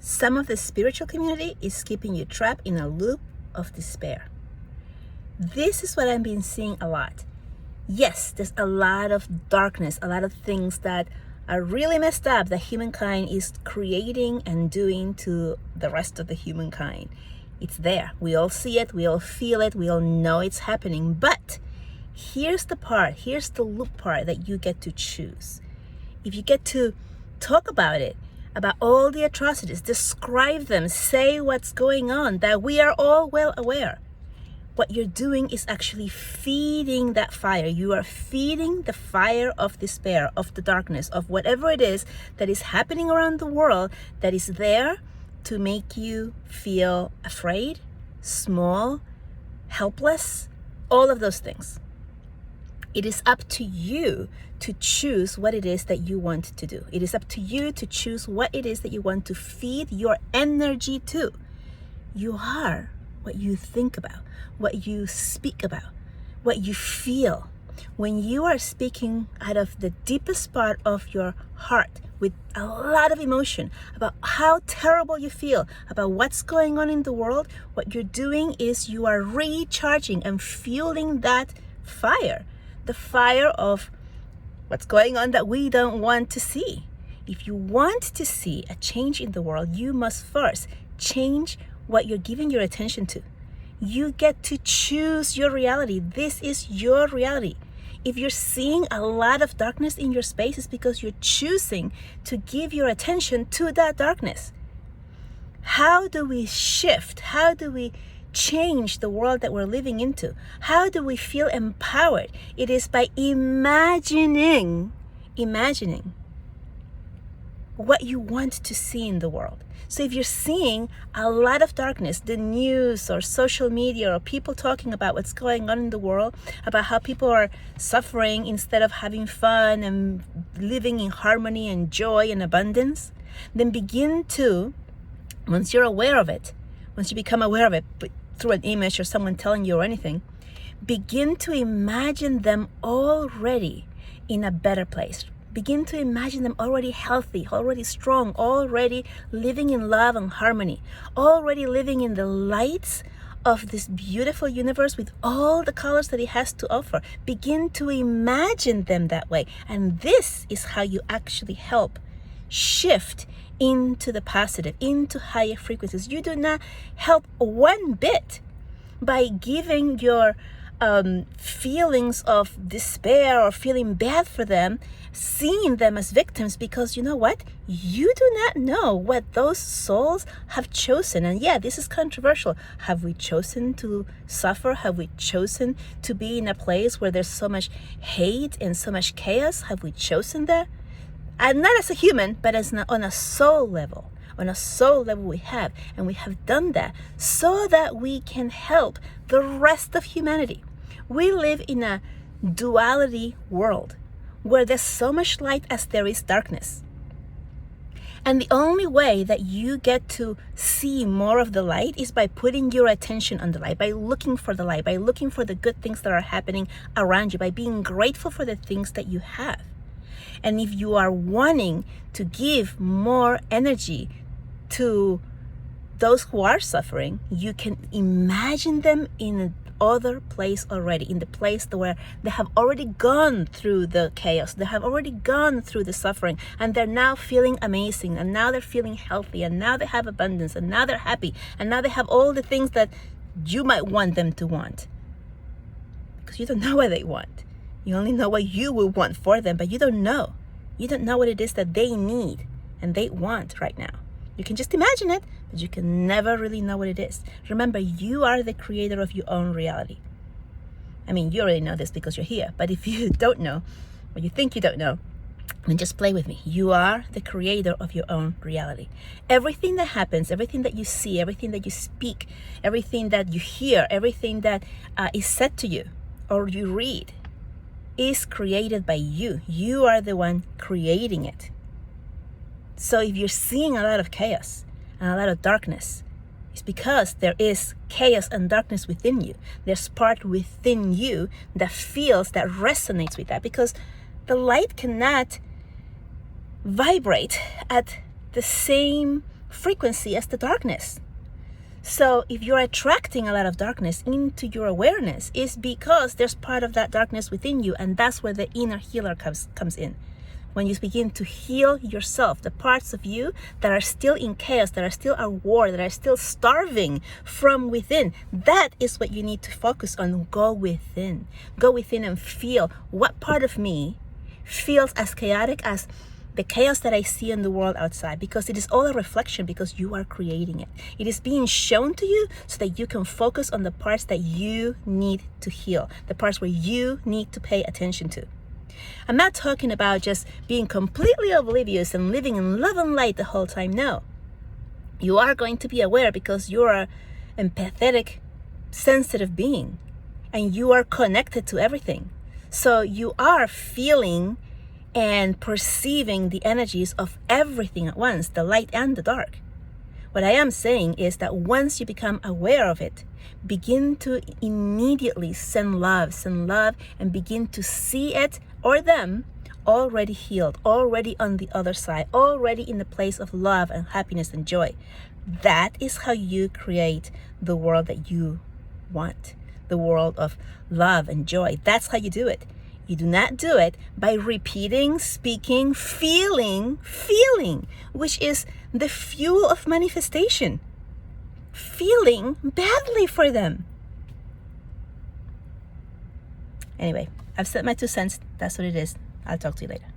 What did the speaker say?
Some of the spiritual community is keeping you trapped in a loop of despair. This is what I've been seeing a lot. Yes, there's a lot of darkness, a lot of things that are really messed up that humankind is creating and doing to the rest of the humankind. It's there. We all see it. We all feel it. We all know it's happening. But here's the loop part that you get to choose. If you get to talk about it, about all the atrocities, describe them, say what's going on, that we are all well aware. What you're doing is actually feeding that fire. You are feeding the fire of despair, of the darkness, of whatever it is that is happening around the world that is there to make you feel afraid, small, helpless, all of those things. It is up to you to choose what it is that you want to do. It is up to you to choose what it is that you want to feed your energy to. You are what you think about, what you speak about, what you feel. When you are speaking out of the deepest part of your heart with a lot of emotion about how terrible you feel, about what's going on in the world, what you're doing is you are recharging and fueling that fire. The fire of what's going on that we don't want to see. If you want to see a change in the world, you must first change what you're giving your attention to. You get to choose your reality. This is your reality. If you're seeing a lot of darkness in your space, it's because you're choosing to give your attention to that darkness. How do we shift? How do we change the world that we're living into? How do we feel empowered? It is by imagining what you want to see in the world. So if you're seeing a lot of darkness, the news or social media or people talking about what's going on in the world, about how people are suffering instead of having fun and living in harmony and joy and abundance, then begin to, once you're aware of it, once you become aware of it through an image or someone telling you or anything, begin to imagine them already in a better place. Begin to imagine them already healthy, already strong, already living in love and harmony, already living in the lights of this beautiful universe with all the colors that it has to offer. Begin to imagine them that way. And this is how you actually help shift into the positive, into higher frequencies. You do not help one bit by giving your feelings of despair or feeling bad for them, seeing them as victims, because you know what? You do not know what those souls have chosen. And yeah, this is controversial. Have we chosen to suffer? Have we chosen to be in a place where there's so much hate and so much chaos? Have we chosen that? And not as a human, but on a soul level. On a soul level we have. And we have done that so that we can help the rest of humanity. We live in a duality world where there's so much light as there is darkness. And the only way that you get to see more of the light is by putting your attention on the light, by looking for the light, by looking for the good things that are happening around you, by being grateful for the things that you have. And if you are wanting to give more energy to those who are suffering, you can imagine them in other place already, in the place where they have already gone through the chaos, they have already gone through the suffering, and they're now feeling amazing, and now they're feeling healthy, and now they have abundance, and now they're happy, and now they have all the things that you might want them to want, because you don't know what they want. You only know what you will want for them, but you don't know what it is that they need and they want right now. You can just imagine it, but you can never really know what it is. Remember, you are the creator of your own reality. I mean, you already know this because you're here, but if you don't know, or you think you don't know, then just play with me. You are the creator of your own reality. Everything that happens, everything that you see, everything that you speak, everything that you hear, everything that is said to you or you read is created by you. You are the one creating it. So if you're seeing a lot of chaos and a lot of darkness, it's because there is chaos and darkness within you. There's part within you that feels, that resonates with that, because the light cannot vibrate at the same frequency as the darkness. So if you're attracting a lot of darkness into your awareness, it's because there's part of that darkness within you, and that's where the inner healer comes in. When you begin to heal yourself, the parts of you that are still in chaos, that are still at war, that are still starving from within, that is what you need to focus on. Go within. Go within and feel what part of me feels as chaotic as the chaos that I see in the world outside, because it is all a reflection, because you are creating it. It is being shown to you so that you can focus on the parts that you need to heal, the parts where you need to pay attention to. I'm not talking about just being completely oblivious and living in love and light the whole time. No. You are going to be aware because you're an empathetic, sensitive being, and you are connected to everything. So you are feeling and perceiving the energies of everything at once, the light and the dark. What I am saying is that once you become aware of it, begin to immediately send love, and begin to see it or them already healed, already on the other side, already in the place of love and happiness and joy. That is how you create the world that you want, the world of love and joy. That's how you do it. You do not do it by repeating, speaking, feeling, which is the fuel of manifestation. Feeling badly for them. Anyway, I've said my 2 cents. That's what it is. I'll talk to you later.